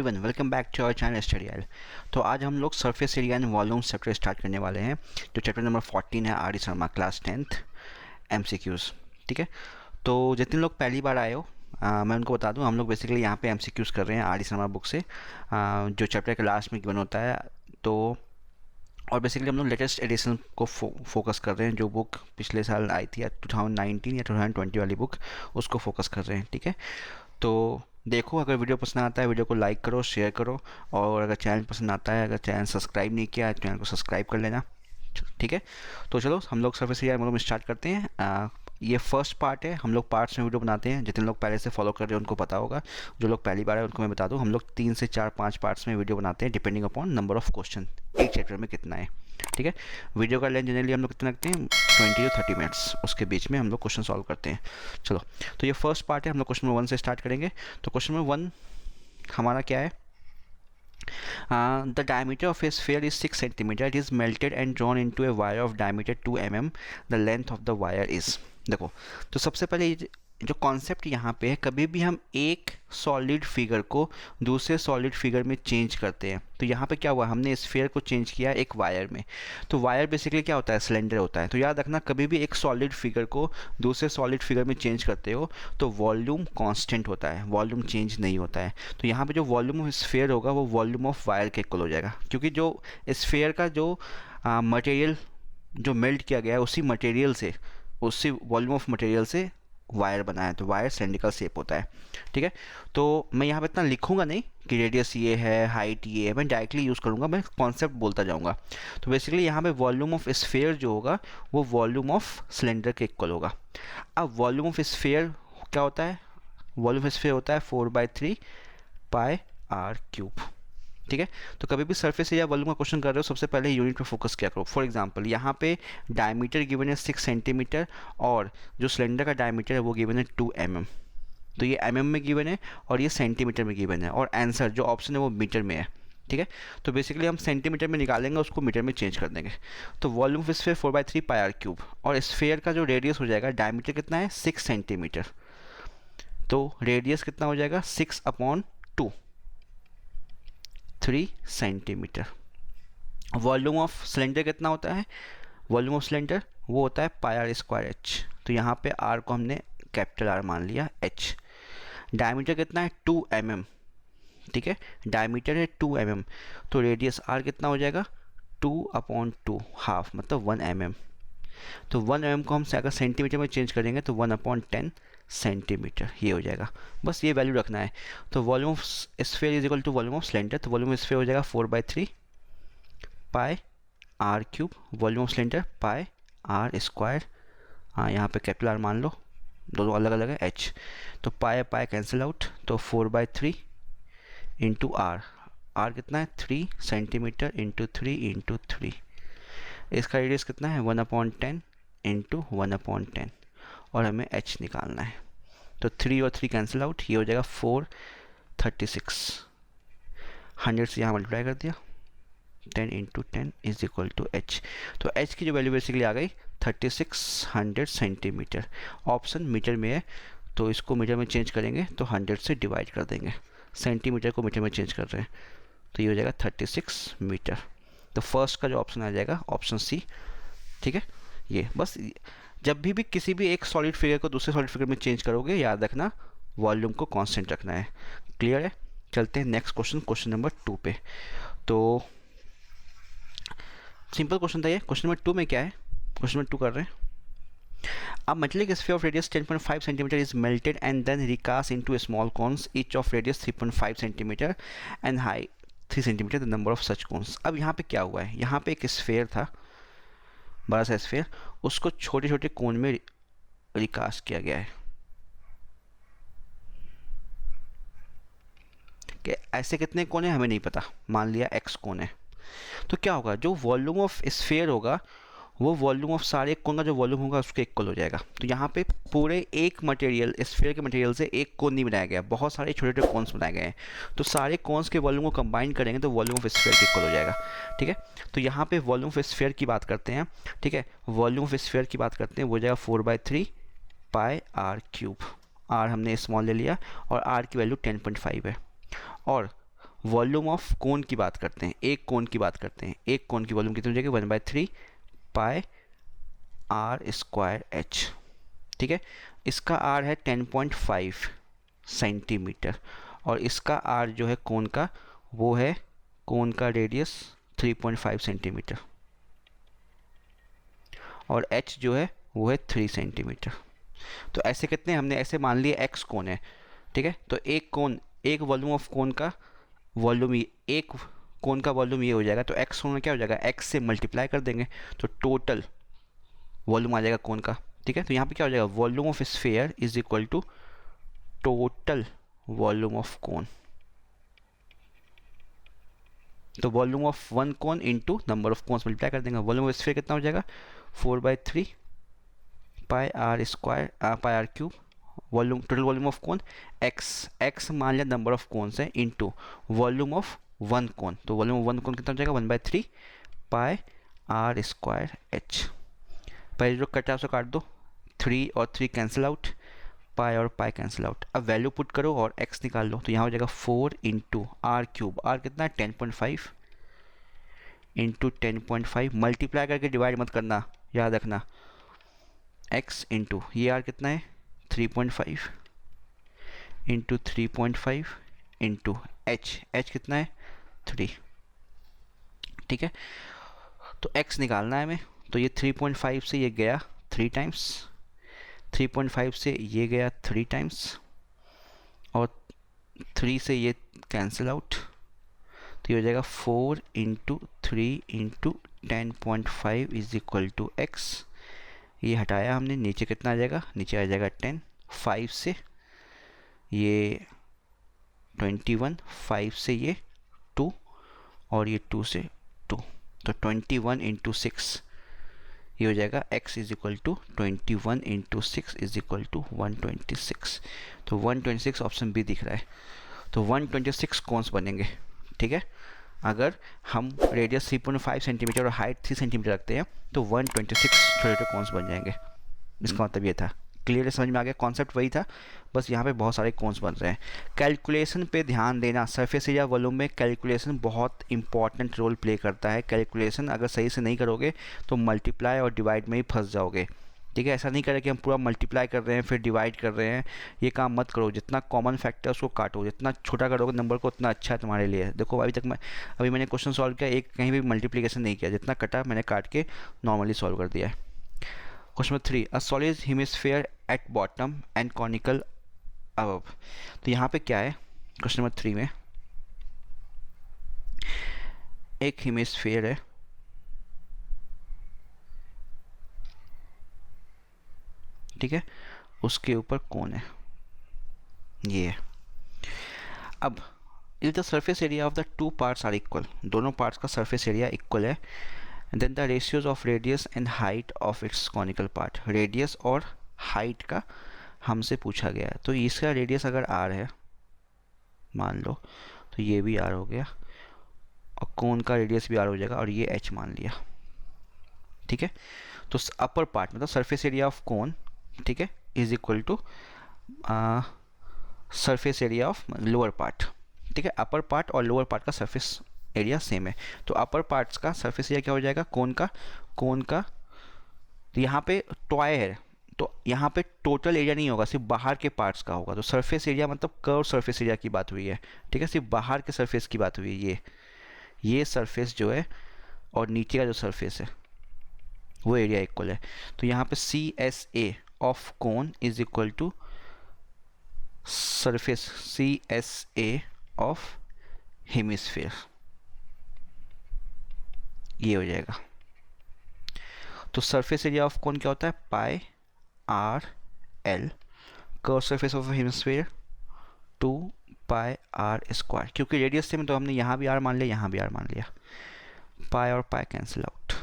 Everyone, welcome back to our channel study आयल। तो आज हम लोग surface area and volume chapter start करने वाले हैं, जो चैप्टर नंबर 14 है R D Sharma class 10th MCQs. ठीक है, तो जितने लोग पहली बार आए हो मैं उनको बता दूं, हम लोग बेसिकली यहाँ पे एमसीक्यूज़ कर रहे हैं आर डी शर्मा बुक से, जो चैप्टर के लास्ट में गिवन होता है। तो और बेसिकली हम लोग लेटेस्ट एडिशन को फोकस कर रहे हैं, जो बुक पिछले साल आई थी 2019 या 2020 वाली बुक, उसको फोकस कर रहे हैं। ठीक है, तो देखो, अगर वीडियो पसंद आता है वीडियो को लाइक करो, शेयर करो, और अगर चैनल पसंद आता है, अगर चैनल सब्सक्राइब नहीं किया है तो चैनल को सब्सक्राइब कर लेना। ठीक है, तो चलो हम लोग सरफेस एरिया में स्टार्ट करते हैं। ये फर्स्ट पार्ट है, हम लोग पार्ट्स में वीडियो बनाते हैं। जितने लोग पहले से फॉलो कर रहे हैं उनको पता होगा, जो लोग पहली बार है उनको मैं बता दूं, हम लोग 3 से 4 5 पार्ट्स में वीडियो बनाते हैं, depending upon number of question एक चैप्टर में कितना है। ठीक है, वीडियो का लेंथ जनरली हम लोग कितना रखते हैं, 20 to 30 मिनट्स, उसके बीच में हम लोग क्वेश्चन सॉल्व करते हैं। चलो, तो ये फर्स्ट पार्ट है, हम लोग क्वेश्चन नंबर 1 से स्टार्ट करेंगे। तो क्वेश्चन नंबर 1 हमारा क्या है, the diameter of a sphere is 6 centimeter. It is melted and drawn into a wire of diameter 2 mm. The length of the wire is, देखो, तो सबसे पहले जो कॉन्सेप्ट यहाँ पे है, कभी भी हम एक सॉलिड फिगर को दूसरे सॉलिड फिगर में चेंज करते हैं। तो यहाँ पे क्या हुआ, हमने स्फीयर को चेंज किया एक वायर में। तो वायर बेसिकली क्या होता है, सिलेंडर होता है। तो याद रखना, कभी भी एक सॉलिड फिगर को दूसरे सॉलिड फिगर में चेंज करते हो तो वॉल्यूम कांस्टेंट होता है, वॉल्यूम चेंज नहीं होता है। तो यहाँ पे जो वॉल्यूम ऑफ स्फीयर होगा वो वॉल्यूम ऑफ वायर के इक्वल हो जाएगा, क्योंकि जो स्फीयर का जो मटेरियल जो मेल्ट किया गया है उसी मटेरियल से, उसी वॉल्यूम ऑफ मटेरियल से वायर बना है। तो वायर सिलेंड्रिकल शेप होता है। ठीक है, तो मैं यहाँ पे इतना लिखूंगा नहीं कि रेडियस ये है, हाइट ये है, मैं डायरेक्टली यूज़ करूँगा, मैं कॉन्सेप्ट बोलता जाऊँगा। तो बेसिकली यहाँ पे वॉल्यूम ऑफ स्फीयर जो होगा वो वॉल्यूम ऑफ सिलेंडर के इक्वल होगा। अब वॉल्यूम ऑफ स्फीयर क्या होता है, वॉल्यूम ऑफ स्फीयर होता है 4/3 पाई आर क्यूब। ठीक है, तो कभी भी सरफेस एरिया वॉल्यूम का क्वेश्चन कर रहे हो, सबसे पहले यूनिट पे फोकस किया करो। फॉर एग्जांपल, यहाँ पे डायमीटर गिवन है 6 सेंटीमीटर और जो सिलेंडर का डायमीटर है वो गिवन है 2 mm। तो ये mm में गिवन है और ये सेंटीमीटर में गिवन है, और आंसर जो ऑप्शन है वो मीटर में है। ठीक है, तो बेसिकली हम सेंटीमीटर में निकालेंगे, उसको मीटर में चेंज कर देंगे। तो volume of sphere 4/3 pi R cube, और स्फीयर का जो रेडियस हो जाएगा, डायमीटर कितना है 6 सेंटीमीटर, तो रेडियस कितना हो जाएगा 6/2, 3 सेंटीमीटर। वॉल्यूम ऑफ सिलेंडर कितना होता है, वॉल्यूम ऑफ सिलेंडर वो होता है पाई आर स्क्वायर एच। तो यहाँ पे आर को हमने कैपिटल आर मान लिया, एच। डायमीटर कितना है 2 mm। ठीक है, डायमीटर है 2 mm, तो रेडियस आर कितना हो जाएगा 2/2, हाफ मतलब 1 mm। तो 1 mm को हम अगर सेंटीमीटर में चेंज करेंगे तो 1/10 सेंटीमीटर, ये हो जाएगा। बस ये वैल्यू रखना है। तो volume of sphere is equal to volume of cylinder, तो वॉल्यूम ऑफ स्फीयर हो जाएगा 4/3 pi R cube, volume of cylinder pi R square. हाँ, यहाँ पे कैपिटल आर मान लो, दोनों अलग अलग है, एच। तो पाई पाई कैंसिल आउट, तो 4/3 इंटू आर, आर कितना है 3 सेंटीमीटर इंटू 3 इंटू 3। इसका रेडियस कितना है 1/10 इंटू 1/10, और हमें h निकालना है। तो 3 और 3 कैंसिल आउट, ये हो जाएगा 436। 100 से यहाँ मल्टीप्लाई कर दिया, 10 into 10 is equal to h। तो h की जो वैल्यू बेसिकली आ गई 3600 सेंटीमीटर। ऑप्शन मीटर में है, तो इसको मीटर में चेंज करेंगे तो 100 से डिवाइड कर देंगे, सेंटीमीटर को मीटर में चेंज कर रहे हैं, तो ये हो जाएगा 36 मीटर। तो फर्स्ट का जो ऑप्शन आ जाएगा ऑप्शन सी। ठीक है, ये बस जब भी किसी भी एक सॉलिड फिगर को दूसरे सॉलिड फिगर में चेंज करोगे, याद रखना वॉल्यूम को कांस्टेंट रखना है। क्लियर है, चलते हैं नेक्स्ट क्वेश्चन, क्वेश्चन नंबर 2 पे। तो सिंपल क्वेश्चन था ये। क्वेश्चन नंबर 2 में क्या है, क्वेश्चन नंबर 2 कर रहे हैं, A metallic sphere of radius 10.5 cm is melted and then recast into small cones, each of radius 3.5 cm and height 3 cm. The number of such cones. अब यहाँ पे क्या हुआ है, यहाँ पे एक स्फीयर था, बड़ा सा स्फीयर, उसको छोटे छोटे कोन में रिकास्ट किया गया है। कि ऐसे कितने कोन है हमें नहीं पता, मान लिया x कोन है। तो क्या होगा, जो वॉल्यूम ऑफ स्फीयर होगा वो वॉल्यूम ऑफ सारे कोन का जो वॉल्यूम होगा उसके इक्वल हो जाएगा। तो यहाँ पे पूरे एक मटेरियल, स्फीयर के मटेरियल से एक कोन नहीं बनाया गया, बहुत सारे छोटे छोटे कोन्स बनाए गए हैं। तो सारे कोन्स के वॉल्यूम को कंबाइन करेंगे तो वॉल्यूम ऑफ स्फीयर के इक्वल हो जाएगा। ठीक है, तो यहाँ पे वॉल्यूम ऑफ स्फीयर की बात करते हैं। ठीक है, वॉल्यूम ऑफ स्फीयर की बात करते हैं, वो हो जाएगा 4/3 पाई आर क्यूब। आर हमने स्मॉल ले लिया और आर की वैल्यू 10.5 है, और वॉल्यूम ऑफ कोन की बात करते हैं, एक कोन की बात करते हैं, एक कोन की वॉल्यूम कितनी हो जाएगी 1/3 पाई आर स्क्वायर एच। ठीक है, इसका आर है 10.5 सेंटीमीटर और इसका आर जो है कोन का वो है, कोन का रेडियस 3.5 सेंटीमीटर और एच जो है वो है 3 सेंटीमीटर। तो ऐसे कितने हमने ऐसे मान लिए एक्स कोन है। ठीक है, तो एक कोन, एक वॉल्यूम ऑफ कोन का वॉल्यूम, एक कोन का वॉल्यूम ये हो जाएगा, तो एक्स कोन क्या हो जाएगा, एक्स से मल्टीप्लाई कर देंगे तो टोटल वॉल्यूम आ जाएगा कोन का। ठीक है, तो यहाँ पे क्या हो जाएगा, volume of sphere is equal to total volume of cone. तो volume of one cone into number of cones multiply कर देंगे। वॉल्यूम ऑफ स्फीयर कितना हो जाएगा 4/3 pi R square pi R cube, volume total volume of cone x मान लिया number of cones है into volume of one cone, तो volume of one कोन कितना हो जाएगा 1/3 पाई आर स्क्वायर एच। पहले जो कटा उसे काट दो, 3 और 3 कैंसिल आउट, पाई और पाई कैंसिल आउट। अब वैल्यू पुट करो और x निकाल लो, तो यहाँ हो जाएगा 4 इंटू आर क्यूब, आर कितना है 10.5 इंटू 10.5, मल्टीप्लाई करके डिवाइड मत करना, याद रखना, x इंटू ये आर कितना है 3.5 इंटू 3.5 इंटू एच कितना है 3। ठीक है, तो x निकालना है हमें, तो ये 3.5 से ये गया 3 टाइम्स, 3.5 से ये गया 3 टाइम्स और 3 से ये कैंसिल आउट, तो ये हो जाएगा 4 into 3 into 10.5 is equal to X. ये हटाया हमने, नीचे कितना आ जाएगा, नीचे आ जाएगा 10, 5 से ये 21, 5 से ये 2 और ये 2 से 2, तो 21 इंटू 6 ये हो जाएगा x is equal to 21 into 6 is equal to 126। तो 126 ऑप्शन बी दिख रहा है, तो 126 कौन्स बनेंगे। ठीक है, अगर हम रेडियस 3.5 सेंटीमीटर और हाइट 3 सेंटीमीटर रखते हैं तो 126 छोटे छोटे कौन्स बन जाएंगे। इसका मतलब ये था, क्लियर समझ में आ गया, कॉन्सेप्ट वही था, बस यहाँ पे बहुत सारे कौन्स बन रहे हैं। कैलकुलेशन पे ध्यान देना, सरफेस एरिया वॉल्यूम में कैलकुलेशन बहुत इंपॉर्टेंट रोल प्ले करता है। कैलकुलेशन अगर सही से नहीं करोगे तो मल्टीप्लाई और डिवाइड में ही फंस जाओगे। ठीक है, ऐसा नहीं करें कि हम पूरा मल्टीप्लाई कर रहे हैं फिर डिवाइड कर रहे हैं, ये काम मत करो। जितना कॉमन फैक्टर उसको काटो, जितना छोटा करोगे नंबर को उतना अच्छा है तुम्हारे लिए। देखो अभी मैंने क्वेश्चन सॉल्व किया, एक कहीं भी मल्टीप्लिकेशन नहीं किया, जितना कटा मैंने काट के नॉर्मली सॉल्व कर दिया है। Question number 3, a solid hemisphere at bottom and conical above. तो यहाँ पे क्या है, क्वेश्चन नंबर 3 में एक हेमिस्फीयर है, ठीक है, उसके ऊपर कौन है, ये है। अब if the surface area of the two parts are equal, दोनों पार्ट्स का सरफेस एरिया इक्वल है, then the ratios of radius and height of its conical part, radius और हाइट का हमसे पूछा गया है। तो इसका रेडियस अगर आर है मान लो, तो ये भी आर हो गया और कोन का रेडियस भी आर हो जाएगा और ये एच मान लिया। ठीक है, तो अपर पार्ट मतलब सरफेस एरिया ऑफ कोन, ठीक है, is equal to surface area of lower part. ठीक है, अपर पार्ट और लोअर पार्ट का सरफेस एरिया सेम है, तो अपर पार्ट्स का सरफेस एरिया क्या हो जाएगा, कोन का तो यहाँ पे टॉय है, तो यहाँ पे टोटल एरिया नहीं होगा, सिर्फ बाहर के पार्ट्स का होगा। तो सरफेस एरिया मतलब कर्व सरफेस एरिया की बात हुई है। ठीक है, सिर्फ बाहर के सरफेस की बात हुई है, ये सरफेस जो है और नीचे का जो सरफेस है वो एरिया इक्वल है। तो यहाँ पे CSA of cone is equal to surface CSA of hemisphere, ये हो जाएगा। तो सरफेस एरिया ऑफ कोन क्या होता है, pi R L, curve surface of hemisphere 2 pi R square, क्योंकि रेडियस से में तो हमने यहाँ भी आर मान लिया, यहाँ भी आर मान लिया, पाई और पाई कैंसिल आउट,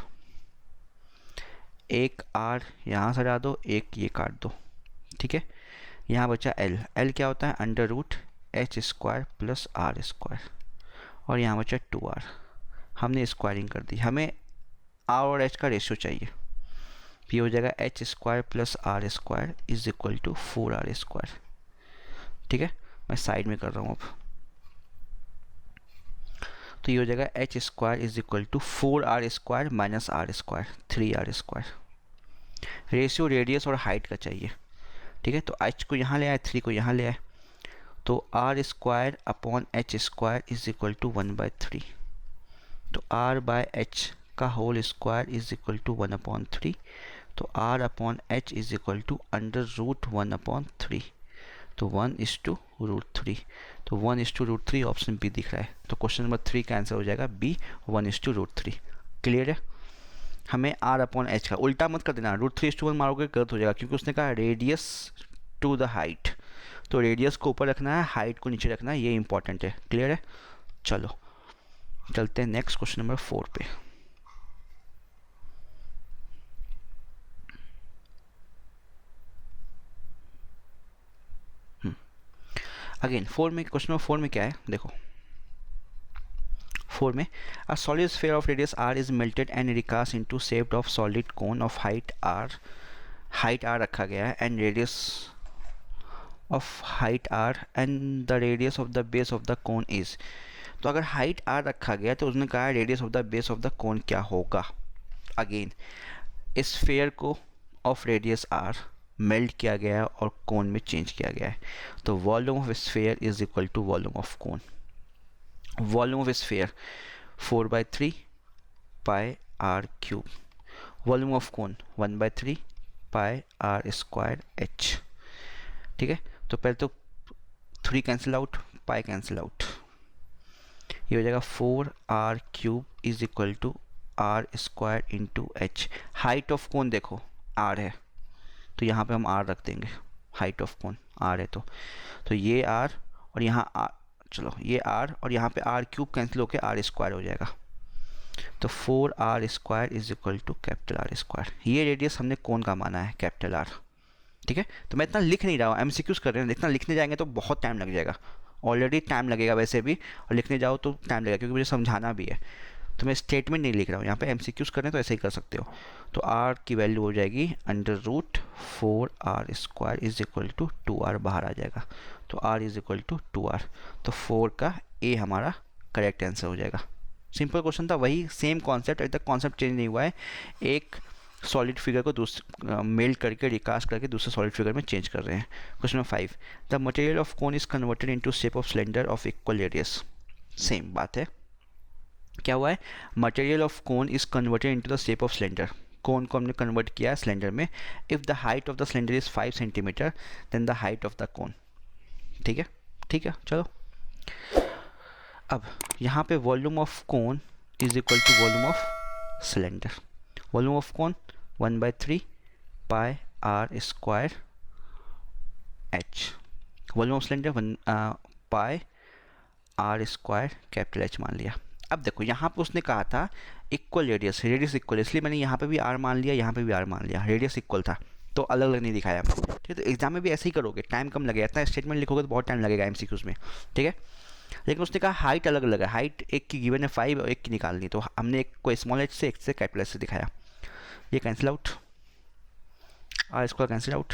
एक आर यहाँ से हटा दो, एक ये काट दो। ठीक है, यहाँ बचा एल, एल क्या होता है under root H square plus R square, और यहाँ बचा 2r, हमने स्क्वायरिंग कर दी, हमें आर और एच का रेशियो चाहिए, ये हो जाएगा H square plus R square is equal to 4r square. ठीक है, मैं साइड में कर रहा हूँ अब। तो ये हो जाएगा H square is equal to 4r² minus R square, 3r²। Ratio radius और हाइट का चाहिए, ठीक है। तो एच को यहाँ ले आए, 3 को यहाँ ले आए, तो r² upon H square is equal to 1/3। तो r बाय एच का whole square is equal to 1/3। तो r upon H is equal to √1/3। तो 1:√3। तो 1:√3 ऑप्शन बी दिख रहा है। तो क्वेश्चन नंबर 3 का आंसर हो जाएगा बी, 1:√3। क्लियर है। हमें r अपॉन एच का उल्टा मत कर देना, √3:1 मारोगे गलत हो जाएगा, क्योंकि उसने कहा रेडियस टू द हाइट। तो रेडियस को ऊपर रखना है, हाइट को नीचे रखना है, ये इंपॉर्टेंट है। क्लियर है। चलो चलते हैं नेक्स्ट क्वेश्चन नंबर 4 पे। अगेन 4 में, क्वेश्चन नंबर 4 में क्या है देखो। 4 में a solid sphere of radius r is melted and recast into shaped of solid cone of height r रखा गया है and radius of height r and the radius of the base of the cone is. तो अगर height r रखा गया तो उसने कहा radius of the base of the कोन क्या होगा। अगेन स्फीयर को ऑफ रेडियस r मेल्ट किया गया है और कोन में चेंज किया गया है। तो volume of sphere is equal to volume of cone. Volume of sphere 4/3 pi R cube. Volume of cone 1/3 pi R square H. ठीक है। तो पहले तो 3 cancel out, pi cancel out, ये हो जाएगा 4r³ is equal to R square into H. Height of cone देखो r है, तो यहाँ पे हम r रख देंगे। हाइट ऑफ कोन r है, तो ये r और यहाँ r, चलो ये r और यहाँ पे r³ कैंसिल होकर r² हो जाएगा। तो 4r² is equal to capital R²। ये रेडियस हमने कोन का माना है, कैपिटल R। ठीक है। तो मैं इतना लिख नहीं रहा हूँ, MCQs कर रहे हैं, इतना लिखने जाएंगे तो बहुत टाइम लग जाएगा। ऑलरेडी टाइम लगेगा वैसे भी, और लिखने जाओ तो टाइम लगेगा, क्योंकि मुझे समझाना भी है। तो मैं स्टेटमेंट नहीं लिख रहा हूँ, यहाँ पे MCQs कर रहे हैं तो ऐसे ही कर सकते हो। तो r की वैल्यू हो जाएगी √4r² is equal to 2r, बाहर आ जाएगा। तो r is equal to 2r। तो 4 का ए हमारा करेक्ट आंसर हो जाएगा। सिंपल क्वेश्चन था, वही सेम कॉन्सेप्ट, अभी तक कॉन्सेप्ट चेंज नहीं हुआ है। एक सॉलिड फिगर को दूसरे मेल्ट करके रिकास्ट करके दूसरे सॉलिड फिगर में चेंज कर रहे हैं। Question number 5, the material of cone is converted into shape of cylinder of equal radius. Same बात है, क्या हुआ है, material of cone is converted into the shape of cylinder. Cone को हमने कन्वर्ट किया है सिलेंडर में। If the height of the cylinder is 5 centimetre then the height of the cone. ठीक है, ठीक है। चलो अब यहाँ पे volume of cone is equal to volume of cylinder. Volume of cone 1/3 pi r² h। Volume of cylinder pi r² capital H मान लिया। अब देखो यहाँ पे उसने कहा था इक्वल रेडियस, रेडियस इक्वल, इसलिए मैंने यहाँ पे भी r मान लिया, यहाँ पे भी r मान लिया। रेडियस इक्वल था तो अलग अलग नहीं दिखाया। ठीक है। तो एग्जाम में भी ऐसे ही करोगे, टाइम कम लगेगा। इतना स्टेटमेंट लिखोगे तो बहुत टाइम लगेगा MCQs में। ठीक है। लेकिन उसने कहा हाइट अलग अलग है, हाइट एक की गिवन है 5 और एक की निकालनी, तो हमने एक को स्मॉल h से, एक से कैपिटल H से दिखाया। ये cancel out, r² cancel out.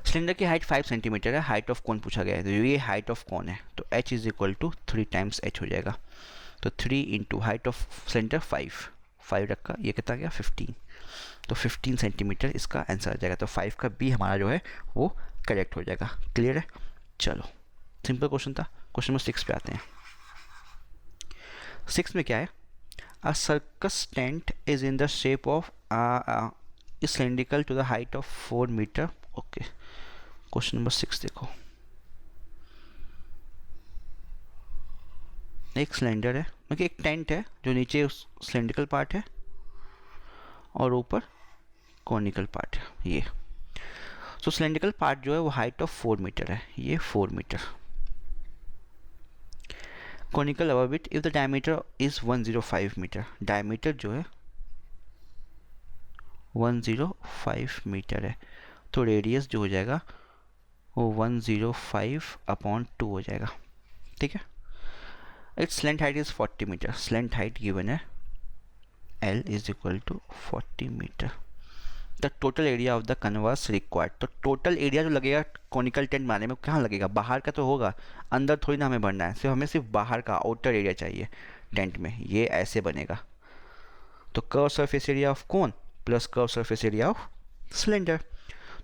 Cylinder की हाइट 5 सेंटीमीटर है, हाइट ऑफ कोन पूछा गया है, तो ये हाइट ऑफ कोन है। तो h is equal to 3 times h हो जाएगा। तो 3 इंटू हाइट ऑफ सिलेंडर 5 रखा, ये कितना गया 15। तो 15 सेंटीमीटर इसका आंसर आ जाएगा। तो 5 का बी हमारा जो है वो करेक्ट हो जाएगा। क्लियर है। चलो सिंपल क्वेश्चन था। क्वेश्चन नंबर 6 पे आते हैं। 6 में क्या है, a circus tent is in the shape of is cylindrical to the height of 4 metre. Okay, question number 6 देखो। एक सिलेंडर है, मतलब एक टेंट है जो नीचे सिलेंड्रिकल पार्ट है और ऊपर कॉनिकल पार्ट है। ये सो सिलेंड्रिकल पार्ट जो है वो हाइट ऑफ 4 मीटर है, ये 4 metre. Conical above it if the diameter is 105 metre. Diameter जो है 105 मीटर है, तो रेडियस जो हो जाएगा वो 105/2 हो जाएगा। ठीक है। It's slant height is 40 metre. Slant height given है L is equal to 40 metre. The total area of the canvas required. तो टोटल एरिया जो लगेगा कॉनिकल टेंट बनाने में कहाँ लगेगा, बाहर का तो होगा, अंदर थोड़ी ना हमें भरना है, सिर्फ हमें सिर्फ बाहर का आउटर एरिया चाहिए टेंट में। ये ऐसे बनेगा, तो curve surface area of cone plus curve surface area of cylinder.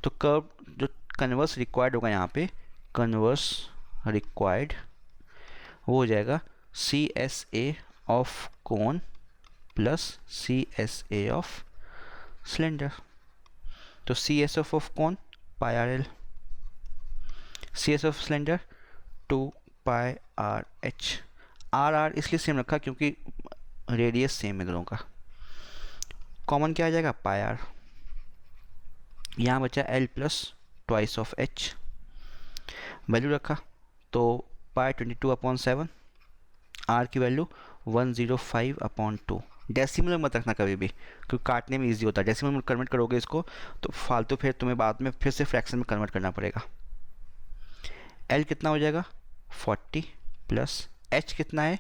तो कर्व जो कन्वर्स रिक्वायर्ड होगा यहाँ पे, कन्वर्स रिक्वायर्ड वो हो जाएगा C S A of cone plus C S A of cylinder. तो C S F of cone pi R L, C S of cylinder 2 pi R H. R R इसलिए same रखा क्योंकि radius same है दोनों का। Common क्या आ जाएगा, pi are. यहाँ बचा L plus twice of H, value रखा तो पाई 22/7, आर की वैल्यू 105/2। डेसिमल मत रखना कभी भी, क्योंकि काटने में इजी होता है। डेसिमल में कन्वर्ट करोगे इसको तो फालतू फिर तुम्हें बाद में फिर से फ्रैक्शन में कन्वर्ट करना पड़ेगा। एल कितना हो जाएगा 40 प्लस एच कितना है,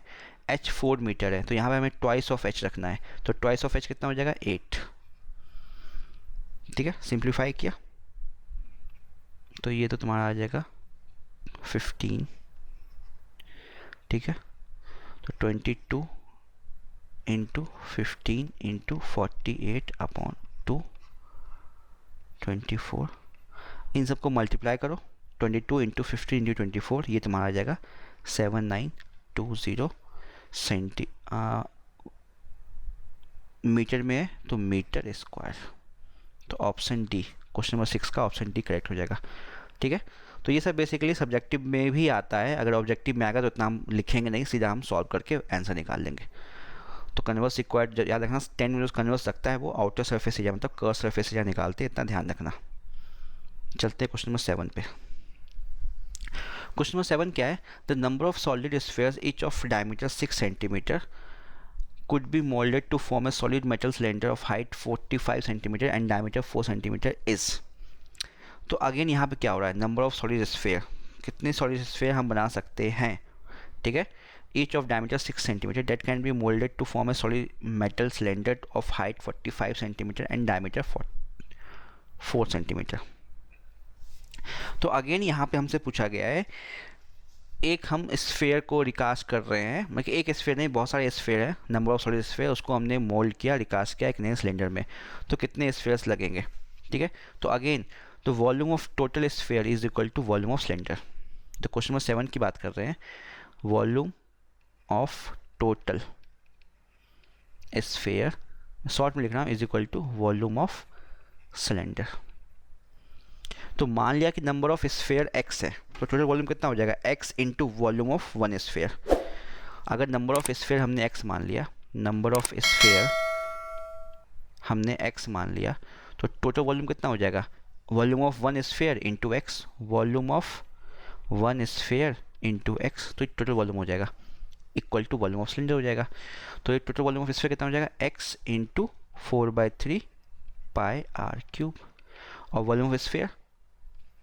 एच 4 मीटर है, तो यहाँ पे हमें ट्वाइस ऑफ एच रखना है, तो ट्वाइस ऑफ एच कितना हो जाएगा 8। ठीक है, सिंप्लीफाई किया तो ये तो तुम्हारा आ जाएगा 15। ठीक है, तो 22 इंटू 15 इंटू 48/2 24। इन सबको मल्टीप्लाई करो, 22 इंटू 15 इंटू 24, ये तुम्हारा आ जाएगा 7920 सेंटी मीटर में है, तो मीटर स्क्वायर। तो ऑप्शन डी, क्वेश्चन नंबर 6 का ऑप्शन डी करेक्ट हो जाएगा। ठीक है, तो ये सब बेसिकली सब्जेक्टिव में भी आता है। अगर ऑब्जेक्टिव में आएगा तो इतना हम लिखेंगे नहीं, सीधा हम सॉल्व करके आंसर निकाल लेंगे। तो कन्वर्स रिक्वायर्ड याद रखना, 10 मिनट कन्वर्स रखता है वो आउटर सरफेस एरिया, मतलब कर्व सरफेस एरिया निकालते हैं, इतना ध्यान रखना। चलते हैं क्वेश्चन नंबर 7 पे। क्वेश्चन नंबर 7 क्या है, the number of solid spheres each of diameter 6 centimetre could be molded to form a solid metal cylinder of height 45 cm and diameter 4 cm is। तो अगेन यहाँ पे क्या हो रहा है, नंबर ऑफ सॉलिड स्फीयर, कितने सॉलिड स्फीयर हम बना सकते हैं। ठीक है, each of diameter 6 cm that can be molded to form a solid metal cylinder of height 45 cm and diameter 4 cm। तो अगेन यहाँ पे हमसे पूछा गया है, एक हम स्फीयर को रिकास्ट कर रहे हैं, मतलब एक स्फीयर नहीं, बहुत सारे स्फीयर है, नंबर ऑफ सॉलिड स्फीयर, उसको हमने मोल्ड किया, रिकास्ट किया एक नए सिलेंडर में, तो कितने स्फीयर्स लगेंगे। ठीक है, तो अगेन तो volume of total sphere is equal to volume of cylinder. तो क्वेश्चन नंबर 7 की बात कर रहे हैं, volume of total sphere short में लिखना is equal to volume of cylinder. तो मान लिया कि नंबर ऑफ स्फीयर x है, तो टोटल वॉल्यूम कितना हो जाएगा, x into volume of 1 sphere. अगर नंबर ऑफ स्फीयर हमने x मान लिया, नंबर ऑफ स्फीयर हमने x मान लिया, तो टोटल वॉल्यूम कितना हो जाएगा, volume of 1 sphere into X, volume of 1 sphere into X, तो टोटल वॉल्यूम हो जाएगा equal to volume of cylinder हो जाएगा। तो ये टोटल वॉल्यूम ऑफ स्फीयर कितना हो जाएगा, x into 4/3 pi R cube, और volume of sphere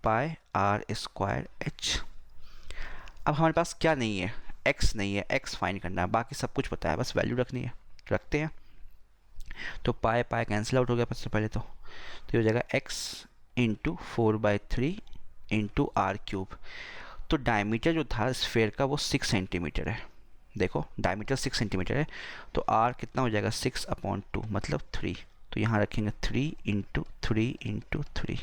pi R square H. अब हमारे पास क्या नहीं है, x नहीं है, x फाइंड करना है, बाकी सब कुछ पता है, बस वैल्यू रखनी है, रखते हैं। तो पाई पाई कैंसिल आउट हो गया सबसे पहले, तो ये हो जाएगा x into 4/3 into R cube. तो डायमीटर जो था स्फीयर का वो 6 सेंटीमीटर है, देखो डायमीटर 6 सेंटीमीटर है, तो r कितना हो जाएगा 6/2 मतलब 3, तो यहाँ रखेंगे 3 इंटू 3 इंटू 3।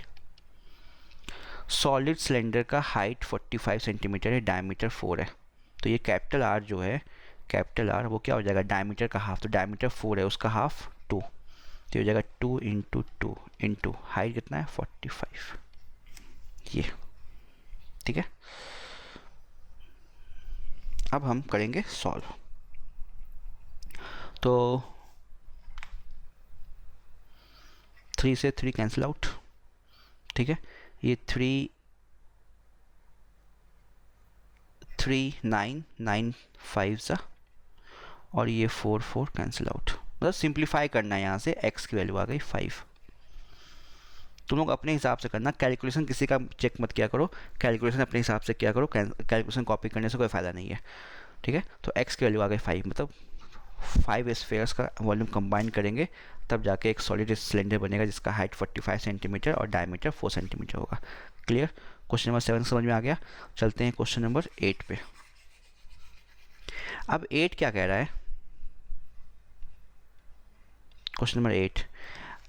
सॉलिड सिलेंडर का हाइट 45 सेंटीमीटर है, डायमीटर 4 है, तो ये कैपिटल R जो है, कैपिटल R वो क्या हो जाएगा, डायमीटर का हाफ, तो डायमीटर 4 है, उसका हाफ 2, तो ये हो जाएगा 2 इंटू 2 इंटू हाइट कितना है 45, ये। ठीक है, अब हम करेंगे सॉल्व। तो 3 से 3 कैंसिल आउट। ठीक है, ये 3 9 9 5 सा, और ये 4 4 कैंसिल आउट, मतलब सिंप्लीफाई करना है, यहाँ से x की वैल्यू आ गई 5। तुम लोग अपने हिसाब से करना, कैलकुलेशन किसी का चेक मत किया करो, कैलकुलेशन अपने हिसाब से किया करो, कैलकुलेशन कॉपी करने से कोई फ़ायदा नहीं है। ठीक है, तो x की वैल्यू आ गई 5, मतलब 5 स्फेयर्स का वॉल्यूम कंबाइन करेंगे तब जाके एक सॉलिड सिलेंडर बनेगा जिसका हाइट 45 सेंटीमीटर और डायमीटर 4 सेंटीमीटर होगा। क्लियर? क्वेश्चन नंबर 7 समझ में आ गया। चलते हैं क्वेश्चन नंबर 8 पे। अब 8 क्या कह रहा है? Question number 8,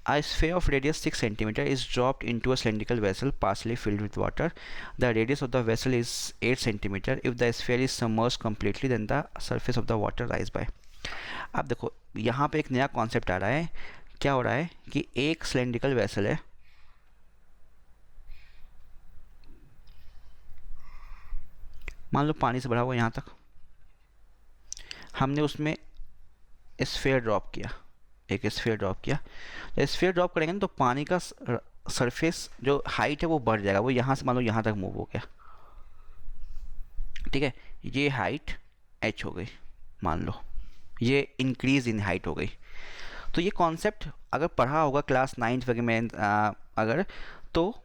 a sphere of radius 6 cm is dropped into a cylindrical vessel partially filled with water. The radius of the vessel is 8 cm. If the sphere is submerged completely, then the surface of the water rise by. अब देखो यहाँ पे एक नया concept आ रहा है। क्या हो रहा है कि एक सिलेंड्रिकल वेसल है, मान लो पानी से भरा हुआ यहाँ तक, हमने उसमें स्फेयर ड्रॉप किया, एक स्फेयर ड्रॉप किया। जब स्फेयर ड्रॉप करेंगे ना तो पानी का सरफेस जो हाइट है वो बढ़ जाएगा। वो यहाँ से मान लो यहाँ तक मूव हो गया, ठीक है, ये हाइट h हो गई, मान लो ये इंक्रीज इन हाइट हो गई। तो ये कॉन्सेप्ट अगर पढ़ा होगा क्लास 9 वगैरह में अगर, तो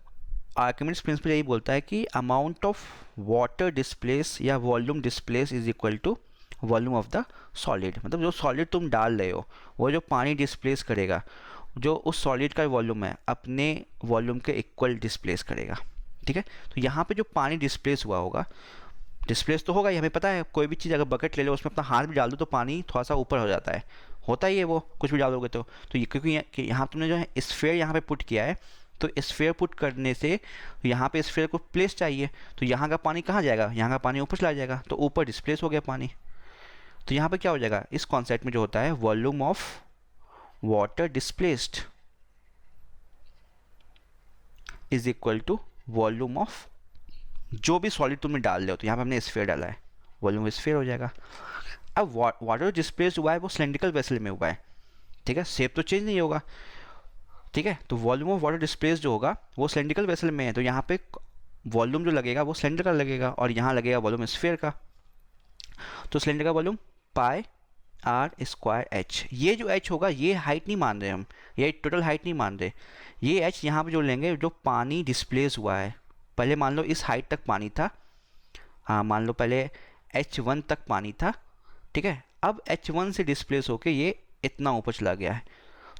आर्किमिडीज प्रिंसिपल यही बोलता है कि अमाउंट ऑफ वाटर डिस्प्लेस या volume displace is equal to volume of the solid. मतलब जो सॉलिड तुम डाल रहे हो वो जो पानी डिस्प्लेस करेगा, जो उस सॉलिड का वॉल्यूम है अपने वॉल्यूम के इक्वल डिस्प्लेस करेगा। ठीक है, तो यहाँ पे जो पानी डिस्प्लेस हुआ होगा, डिस्प्लेस तो होगा ही, हमें पता है। कोई भी चीज़ अगर बकेट ले लो उसमें अपना हाथ भी डाल दो तो पानी थोड़ा सा ऊपर हो जाता है, होता ही है वो, कुछ भी डालोगे तो ये क्योंकि यहाँ तुमने जो है स्फेयर यहाँ पे पुट किया है, तो स्फेयर पुट करने से यहाँ पे स्फेयर को प्लेस चाहिए, तो यहाँ का पानी कहाँ जाएगा? यहाँ का पानी ऊपर चला जाएगा, तो ऊपर डिस्प्लेस हो गया पानी। तो यहाँ पे क्या हो जाएगा इस कॉन्सेप्ट में जो होता है, volume of water displaced is equal to volume of जो भी सॉलिड तुमने डाल रहे हो। तो यहाँ पे हमने स्फेयर डाला है, वॉल्यूम स्फेयर हो जाएगा। अब वाटर डिस्प्लेस्ड हुआ है वो सिलेंड्रिकल वेसल में हुआ है, ठीक है, शेप तो चेंज नहीं होगा, ठीक है। तो वॉल्यूम ऑफ वाटर डिस्प्लेस्ड जो होगा वो सिलेंड्रिकल वेसल में है, तो यहाँ पे वॉल्यूम जो लगेगा वो सिलेंडर का लगेगा और यहाँ लगेगा वॉल्यूम स्फेयर का। तो सिलेंडर का volume pi R square H. ये जो एच होगा ये हाइट नहीं मान रहे हम, ये टोटल हाइट नहीं मान रहे, ये एच यहाँ पे जो लेंगे जो पानी डिस्प्लेस हुआ है। पहले मान लो इस हाइट तक पानी था, हाँ मान लो पहले h1 तक पानी था, ठीक है। अब h1 से डिस्प्लेस होके ये इतना ऊपर चला गया है,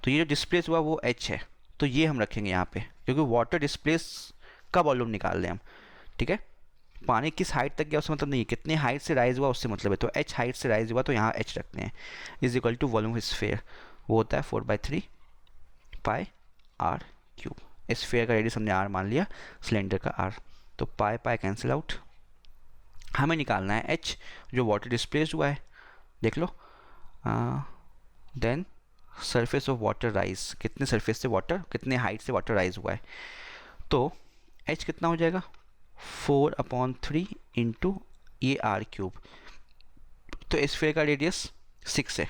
तो ये जो डिस्प्लेस हुआ वो h है, तो ये हम रखेंगे यहाँ पे, क्योंकि वाटर डिस्प्लेस का वॉल्यूम निकाल रहे हैं हम, ठीक है। पानी किस हाइट तक गया उससे मतलब नहीं है, कितने हाइट से राइज हुआ उससे मतलब है। तो h हाइट से राइज हुआ तो यहाँ h रखते हैं, is equal to volume of sphere, वो होता है 4/3 पाई आर क्यूब। स्फेयर का रेडियस हमने r मान लिया, सिलेंडर का r, तो पाई पाई कैंसिल आउट। हमें निकालना है h जो वाटर डिस्प्लेस हुआ है, देख लो। Then surface of water rise, कितने सरफेस से वाटर, कितने हाइट से वाटर राइज हुआ है, तो h कितना हो जाएगा 4/3 इंटू ये r क्यूब। तो स्फेयर का रेडियस 6 है,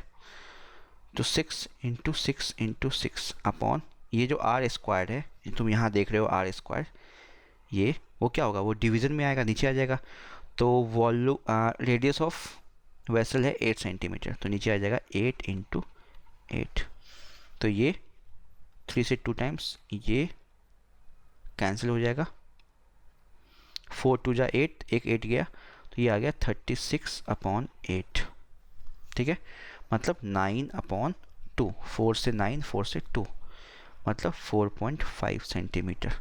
तो 6 इंटू 6 इंटू 6 अपॉन ये जो r स्क्वायर है, तुम यहाँ देख रहे हो r स्क्वायर, ये वो क्या होगा, वो डिवीज़न में आएगा, नीचे आ जाएगा। तो वॉल्यूम रेडियस ऑफ वेसल है 8 सेंटीमीटर, तो नीचे आ जाएगा 8 इंटू 8। तो ये 3 से 2 टाइम्स ये कैंसिल हो जाएगा, 4 2 जा 8, एक 8 गया, तो ये आ गया 36/8, ठीक है। मतलब 9/2, 4 से 9, 4 से 2, मतलब 4.5 सेंटीमीटर।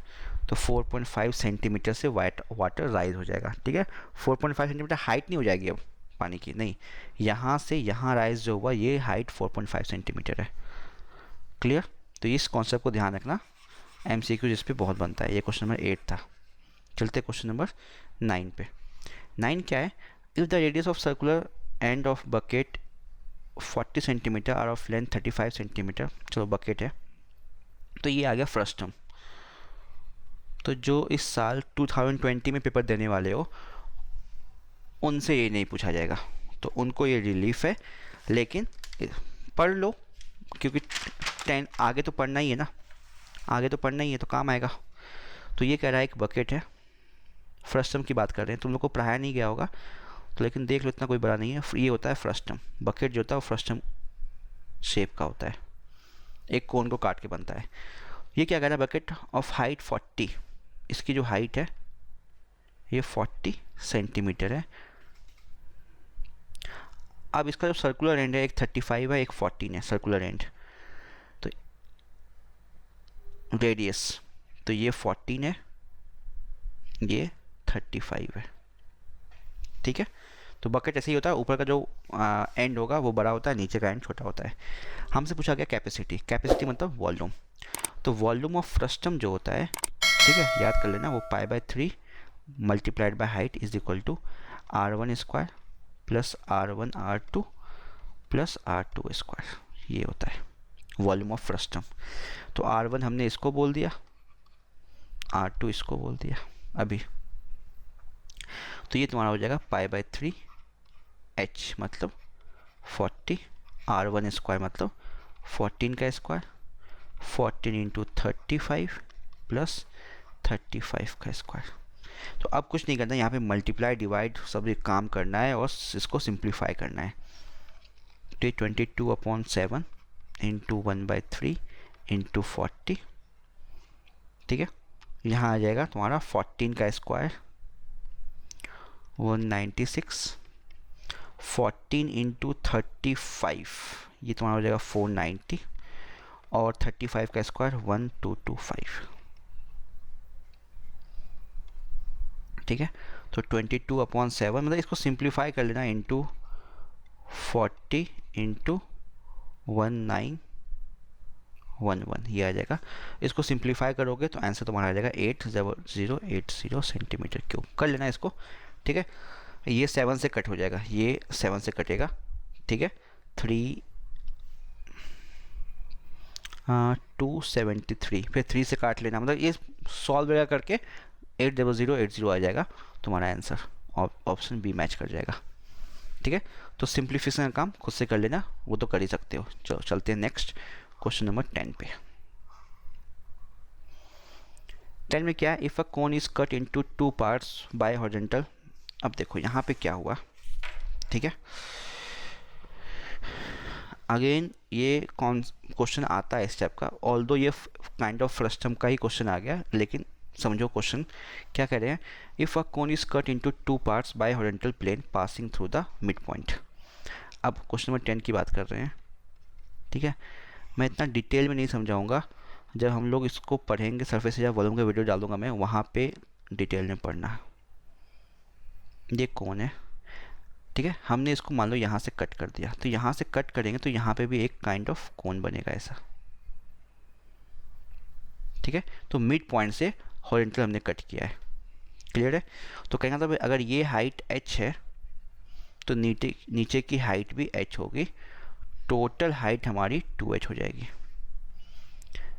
तो 4.5 सेंटीमीटर से वाटर राइज हो जाएगा, ठीक है। 4.5 सेंटीमीटर हाइट नहीं हो जाएगी अब पानी की, नहीं, यहाँ से यहाँ राइज जो हुआ ये हाइट 4.5 सेंटीमीटर है। क्लियर? तो इस कॉन्सेप्ट को ध्यान रखना, MCQ जिस पे बहुत बनता है। ये क्वेश्चन नंबर 8 था। चलते क्वेश्चन नंबर 9 पे। 9 क्या है, if the radius of circular end of bucket 40 centimetre और ऑफ लेंथ 35 सेंटीमीटर, चलो बकेट है, तो ये आ गया फर्स्ट टर्म। तो जो इस साल 2020 में पेपर देने वाले हो उनसे ये नहीं पूछा जाएगा, तो उनको ये रिलीफ है, लेकिन पढ़ लो क्योंकि 10 आगे तो पढ़ना ही है ना, आगे तो पढ़ना ही है, तो काम आएगा। तो ये कह रहा है एक बकेट है, फर्स्ट टर्म की बात कर रहे हैं, तुम लोग को पढ़ाया नहीं गया होगा तो, लेकिन देख लो इतना कोई बड़ा नहीं है। ये होता है फर्स्ट टर्म, बकेट जो होता है वो फर्स्ट टर्म शेप का होता है, एक कोन को काट के बनता है। ये क्या कह रहा है, बकेट ऑफ हाइट 40, इसकी जो हाइट है ये 40 सेंटीमीटर है। अब इसका जो सर्कुलर एंड है, एक 35 है, एक 14 है सर्कुलर एंड, तो रेडियस, तो ये 14 है, ये 35 है, ठीक है। तो बकेट ऐसे ही होता है, ऊपर का जो एंड होगा वो बड़ा होता है, नीचे का एंड छोटा होता है। हमसे पूछा गया कैपेसिटी, कैपेसिटी मतलब वॉल्यूम। तो वॉल्यूम ऑफ फ्रस्टम जो होता है, ठीक है, याद कर लेना, वो π/3 multiplied by height is equal to R1 square plus R1 R2 plus R2 square, ये होता है वॉल्यूम ऑफ फ्रस्टम। तो R1 हमने इसको बोल दिया, R2 इसको बोल दिया अभी, तो ये तुम्हारा हो जाएगा π/3 h मतलब 40, R1 स्क्वायर मतलब 14 का स्क्वायर, 14 इंटू 35 प्लस 35 का स्क्वायर। तो अब कुछ नहीं करना, यहाँ पे मल्टीप्लाई डिवाइड सब एक काम करना है और इसको सिंप्लीफाई करना है। तो 22/7 इंटू 1/3 इंटू 40, ठीक है। यहाँ आ जाएगा तुम्हारा 14 का स्क्वायर 196, 14 इंटू 35 ये तुम्हारा हो जाएगा 490, और 35 का स्क्वायर 1225, ठीक है। तो 22/7 मतलब इसको सिंप्लीफाई कर लेना, इंटू 40 इंटू 1911, ये आ जाएगा। इसको सिंप्लीफाई करोगे तो आंसर तुम्हारा आ जाएगा 8080 सेंटीमीटर क्यूब। कर लेना इसको, ठीक है। ये 7 से कट हो जाएगा, ये 7 से कटेगा, ठीक है। 273, फिर 3 से काट लेना, मतलब ये सॉल्व वगैरह करके 80080 आ जाएगा तुम्हारा आंसर, ऑप्शन बी मैच कर जाएगा, ठीक है। तो सिंप्लीफिकेशन का काम खुद से कर लेना, वो तो कर ही सकते हो। चलो चलते हैं नेक्स्ट क्वेश्चन नंबर 10 पे। 10 में क्या है, if a cone is cut into 2 parts by horizontal. अब देखो यहाँ पे क्या हुआ, ठीक है। अगेन ये कौन क्वेश्चन आता है इस टाइप का, ऑल्दो ये काइंड ऑफ फ्रस्टम का ही क्वेश्चन आ गया, लेकिन समझो क्वेश्चन क्या कह रहे हैं। If a cone is cut into 2 parts by horizontal plane passing through the mid point. अब क्वेश्चन नंबर 10 की बात कर रहे हैं, ठीक है। मैं इतना डिटेल में नहीं समझाऊंगा, जब हम लोग इसको पढ़ेंगे सरफेस या वॉल्यूम का वीडियो डालूंगा मैं, वहाँ पे डिटेल में पढ़ना है। ये कौन है, ठीक है। हमने इसको मान लो यहाँ से कट कर दिया, तो यहाँ से कट करेंगे तो यहाँ पे भी एक काइंड ऑफ कोन बनेगा ऐसा, ठीक है। तो मिड पॉइंट से हॉरिजॉन्टल हमने कट किया है, क्लियर है। तो कहना था अगर ये हाइट h है तो नीचे की हाइट भी h होगी, टोटल हाइट हमारी 2h हो जाएगी।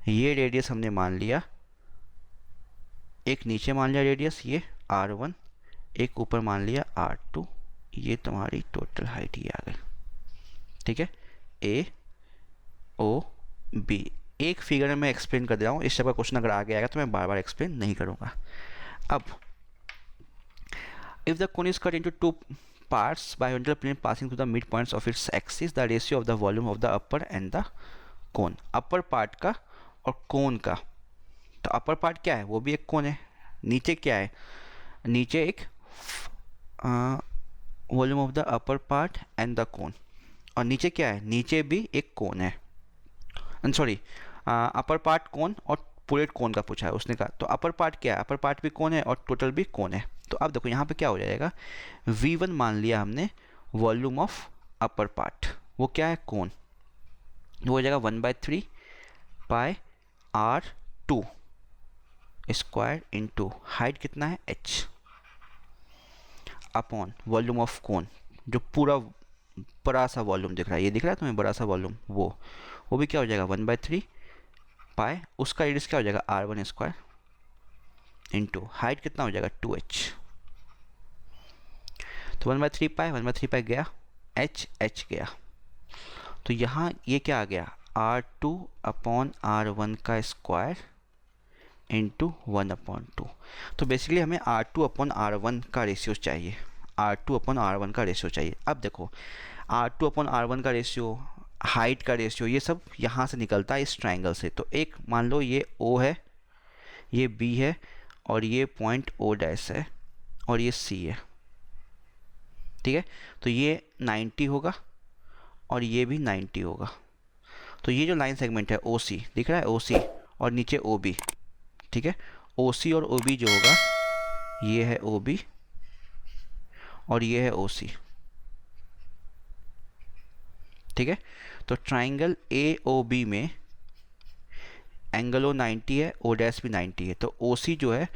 ये रेडियस हमने मान लिया, एक नीचे मान लिया रेडियस ये R1, एक ऊपर मान लिया R2, ये तुम्हारी टोटल हाइट ये आ गई, ठीक है। A O B एक फिगर में मैं एक्सप्लेन कर दे रहा हूँ, इस टाइप का क्वेश्चन अगर आगे आएगा तो मैं बार बार एक्सप्लेन नहीं करूँगा। अब if the cone is cut into 2 parts by horizontal plane passing through the midpoints of its axis, the ratio of the volume of the upper and the cone, upper part का और कोन का। तो upper part क्या है, वो भी एक कोन है। नीचे क्या है, नीचे एक volume of the upper part and the cone, और नीचे क्या है, नीचे भी एक कोन है, सॉरी अपर पार्ट कोन और पूरे कोन का पूछा है उसने कहा। तो अपर पार्ट क्या है, अपर पार्ट भी कोन है और टोटल भी कोन है। तो अब देखो यहाँ पे क्या हो जाएगा, V1 मान लिया हमने वॉल्यूम ऑफ अपर पार्ट, वो क्या है कोन, वो हो जाएगा 1/3 पाई R2 स्क्वायर इंटू हाइट कितना है h अपॉन वॉल्यूम ऑफ कोन, जो पूरा बड़ा सा वॉल्यूम दिख रहा है, ये दिख रहा है तुम्हें बड़ा सा वॉल्यूम, वो भी क्या हो जाएगा 1/3 पाई, उसका रेडियस क्या हो जाएगा R1 स्क्वायर इंटू हाइट कितना हो जाएगा 2h। तो 1/3 पाई गया, h गया, तो यहाँ ये क्या आ गया R2 अपॉन R1 का स्क्वायर इंटू 1/2। तो बेसिकली हमें R2 अपॉन R1 का रेशियो चाहिए, R2 अपॉन R1 का रेशियो चाहिए। अब देखो R2 अपॉन R1 का रेशियो, हाइट का रेशियो, ये सब यहाँ से निकलता है इस ट्राइंगल से। तो एक मान लो ये O है, ये B है, और ये पॉइंट O डैश है, और ये C है, ठीक है। तो ये 90 होगा और ये भी 90 होगा। तो ये जो लाइन सेगमेंट है ओ सी दिख रहा है, ओ सी और नीचे ओ बी, ठीक है। ओ सी और ओ बी जो होगा ये है ओ बी और ये है ओ सी, ठीक है। तो ट्राइंगल ए ओ बी में एंगल ओ 90 है, ओ डैश भी 90 है। तो ओ सी जो है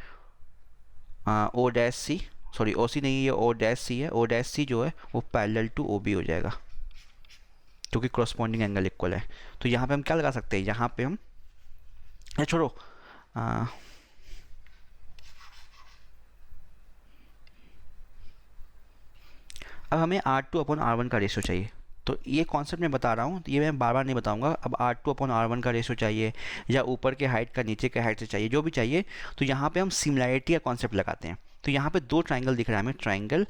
ओ डैश सी, सॉरी ओ सी नहीं, ये ओ डैश सी है। ओ डैश सी जो है वो पैरेलल टू ओ बी हो जाएगा क्योंकि क्रॉसपॉन्डिंग एंगल इक्वल है। तो यहाँ पे हम क्या लगा सकते हैं, यहाँ पे हम छोड़ो अब हमें R2/R1 का रेशियो चाहिए। तो ये कॉन्सेप्ट मैं बता रहा हूँ, ये मैं बार बार नहीं बताऊंगा। अब R2/R1 का रेशियो चाहिए या ऊपर के हाइट का नीचे के हाइट से चाहिए, जो भी चाहिए। तो यहाँ पे हम सिमिलैरिटी का कॉन्सेप्ट लगाते हैं। तो यहाँ पे दो ट्राइंगल दिख रहा है हमें, triangle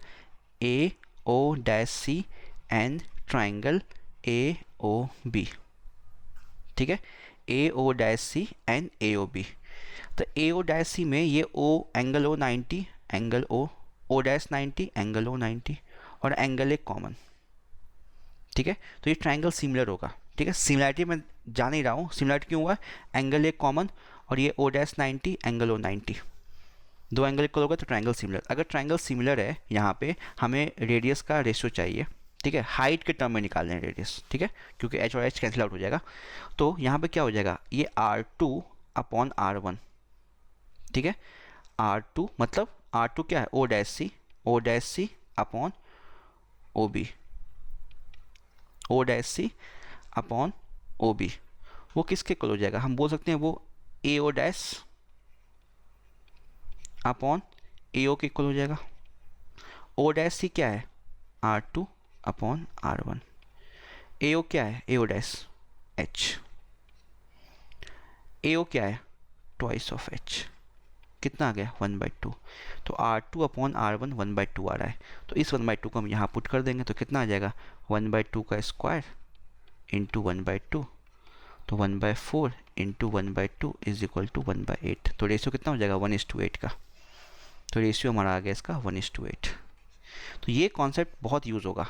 A O dash C and triangle A O B, ठीक है। A O dash C and A O B. तो ए ओ डैश सी में ये O angle O 90, angle O dash 90, angle O 90 और एंगल एक common, ठीक है। तो ये ट्राइंगल सिमिलर होगा, ठीक है। सिमिलैरिटी में जा नहीं रहा हूँ, सिमिलैरिटी क्यों हुआ, एंगल एक कॉमन और ये ओ डैश 90, एंगल ओ 90, दो एंगल इक्वल होगा तो ट्राइंगल सिमिलर। अगर ट्राइंगल सिमिलर है यहाँ पे हमें रेडियस का रेशियो चाहिए, ठीक है। हाइट के टर्म में निकाल रहे हैं रेडियस, ठीक है, क्योंकि एच और एच कैंसिल आउट हो जाएगा। तो यहाँ पे क्या हो जाएगा, ये R2/R1, ठीक है। R2 मतलब R2 क्या है, O dash C upon O B, O dash C upon O B. वो किसके इक्वल हो जाएगा, हम बोल सकते हैं वो ए ओ डैश अपॉन ए ओ के इक्वल हो जाएगा। ओ डैश सी क्या है, R2/R1। ए ओ क्या है, ए ओ डैश एच। ए ओ क्या है, ट्वाइस ऑफ एच। कितना आ गया, 1/2। तो R2/R1 1/2 आ रहा है। तो इस 1/2 को हम यहाँ पुट कर देंगे तो कितना आ जाएगा, 1/2 का स्क्वायर इंटू 1/2, तो 1/4 इंटू 1/2 इज इक्वल टू 1/8। तो रेशियो कितना हो जाएगा, 1:8 का। तो रेशियो हमारा आ गया इसका 1:8। तो ये कॉन्सेप्ट बहुत यूज़ होगा,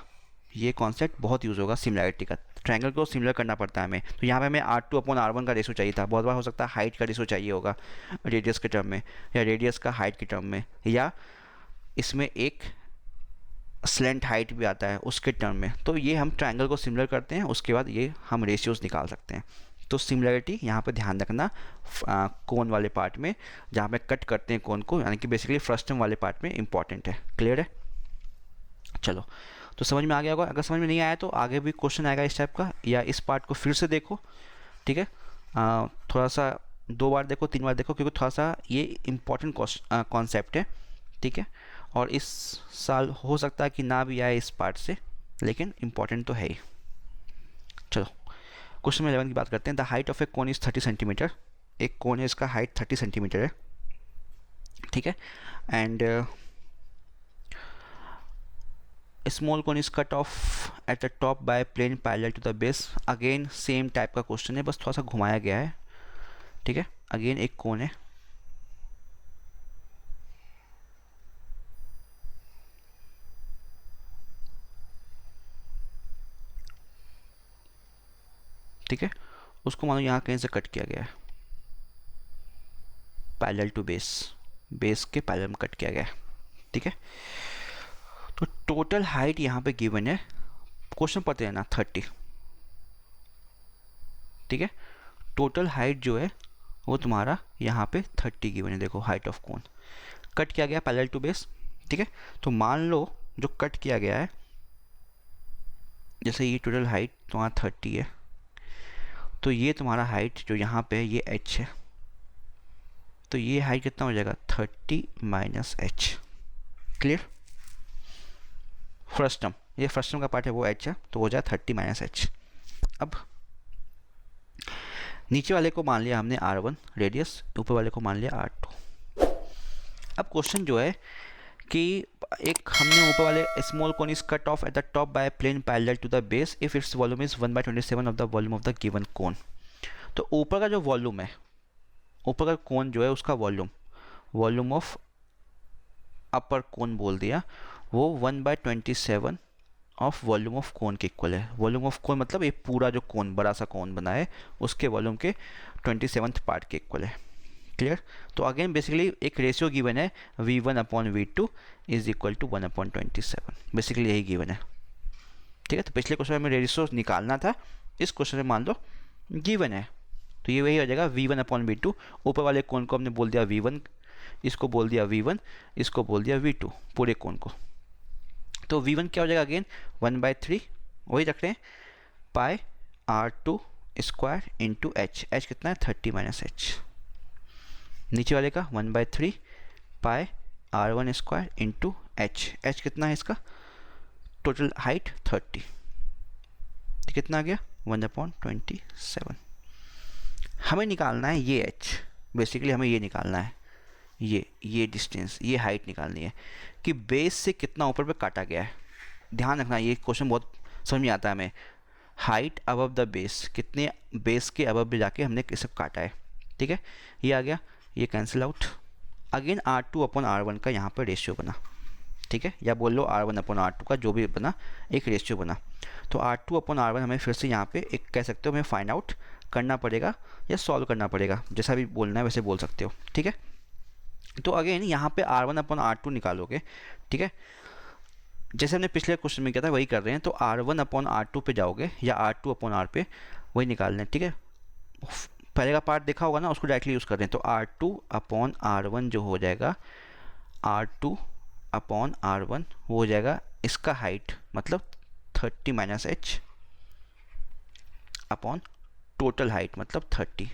ये कॉन्सेप्ट बहुत यूज़ होगा सिमिलैरिटी का। ट्रायंगल को सिमिलर करना पड़ता है हमें। तो यहाँ पे हमें R2/R1 का रेशियो चाहिए था, बहुत बार हो सकता है हाइट का रेशियो चाहिए होगा रेडियस के टर्म में, या रेडियस का हाइट के टर्म में, या इसमें एक स्लेंट हाइट भी आता है उसके टर्म में। तो ये हम ट्रायंगल को सिमिलर करते हैं, उसके बाद ये हम रेशियोज निकाल सकते हैं। तो सिमिलरिटी यहाँ पे ध्यान रखना कोन वाले पार्ट में, जहाँ पे कट करते हैं कोन को, यानी कि बेसिकली फ्रस्टम वाले पार्ट में इंपॉर्टेंट है। क्लियर है, चलो। तो समझ में आ गया होगा। अगर समझ में नहीं आया तो आगे भी क्वेश्चन आएगा इस टाइप का, या इस पार्ट को फिर से देखो, ठीक है। थोड़ा सा 2 बार देखो, 3 बार देखो, क्योंकि थोड़ा सा ये इम्पॉर्टेंट कॉन्सेप्ट है, ठीक है। और इस साल हो सकता है कि ना भी आए इस पार्ट से, लेकिन इम्पॉर्टेंट तो है ही। चलो क्वेश्चन नंबर 11 की बात करते हैं। The height of A cone is 30 centimetre. एक कोन है, इसका हाइट 30 सेंटीमीटर है, ठीक है। And small cone is cut off at the top by plane parallel to the base. Again same type का क्वेश्चन है, बस थोड़ा सा घुमाया गया है, ठीक है। अगेन एक कोन है, ठीक है। उसको मानो यहाँ कहीं से कट किया गया है, पैरेलल टू बेस, बेस के पैरेलल में कट किया गया है, ठीक है। तो टोटल हाइट यहाँ पे गिवन है, क्वेश्चन पढ़ते हैं ना, 30, ठीक है। टोटल हाइट जो है वो तुम्हारा यहाँ पे 30 गिवन है। देखो हाइट ऑफ कोन कट किया गया पैरेलल टू बेस, ठीक है। तो मान लो जो कट किया गया है, जैसे ये टोटल हाइट तुम्हारा 30 है, तो ये तुम्हारा हाइट जो यहाँ पे है ये h है। तो ये हाइट कितना हो जाएगा, 30 minus h। Clear, first term, ये फर्स्ट टर्म का पार्ट है वो h है, तो हो जाए 30 माइनस h। अब नीचे वाले को मान लिया हमने R1 रेडियस, ऊपर वाले को मान लिया R2। अब क्वेश्चन जो है कि एक हमने ऊपर वाले small cone is cut off at the top by plane parallel to the base if its volume is 1/27 of the volume of the given cone. तो ऊपर का जो वॉल्यूम है, ऊपर का कोन जो है उसका वॉल्यूम ऑफ अपर कोन बोल दिया, वो 1/27 ऑफ वॉल्यूम ऑफ कोन के इक्वल है। वॉल्यूम ऑफ कोन मतलब ये पूरा जो कोन, बड़ा सा कोन बना है, उसके वॉल्यूम के 27th पार्ट के इक्वल है। क्लियर? तो अगेन बेसिकली एक रेशियो गिवन है V1/V2 is equal to 1/27। Basically यही गिवन है। ठीक है, तो पिछले क्वेश्चन में रेशियो निकालना था, इस क्वेश्चन में मान लो गिवन है, तो ये वही हो जाएगा V1/V2। ऊपर वाले कोन को हमने बोल दिया V1, इसको बोल दिया V1, इसको बोल दिया V2, पूरे कोन को। तो V1 क्या हो जाएगा अगेन 1/3, वही रख रहे हैं, पाई R2 square into H. H कितना है 30 माइनस एच। नीचे वाले का 1/3 पाई R1 square into H. H कितना है इसका, टोटल हाइट 30, तो कितना आ गया 1/27। हमें निकालना है ये एच, बेसिकली हमें ये निकालना है, ये डिस्टेंस, ये हाइट निकालनी है कि बेस से कितना ऊपर पे काटा गया है। ध्यान रखना, ये क्वेश्चन बहुत समझ में आता है हमें। हाइट अबव द बेस, कितने बेस के अबव पे जाके हमने सब काटा है। ठीक है, ये आ गया, ये कैंसिल आउट। अगेन R2/R1 का यहाँ पर रेशियो बना। ठीक है, या बोल लो R1/R2 का जो भी बना, एक रेशियो बना। तो R2/R1 हमें फिर से यहाँ पे एक कह सकते हो, हमें फाइंड आउट करना पड़ेगा या सॉल्व करना पड़ेगा, जैसा भी बोलना है वैसे बोल सकते हो। ठीक है, तो अगेन यहाँ पे R1/R2 निकालोगे। ठीक है, जैसे हमने पिछले क्वेश्चन में किया था वही कर रहे हैं। तो R1/R2 पे जाओगे या R2/R पे, वही निकालना है। ठीक है, पहले का पार्ट देखा होगा ना, उसको डायरेक्टली यूज़ कर रहे हैं। तो R2/R1 जो हो जाएगा, R2/R1 वो हो जाएगा इसका हाइट, मतलब 30 minus H upon total height मतलब 30।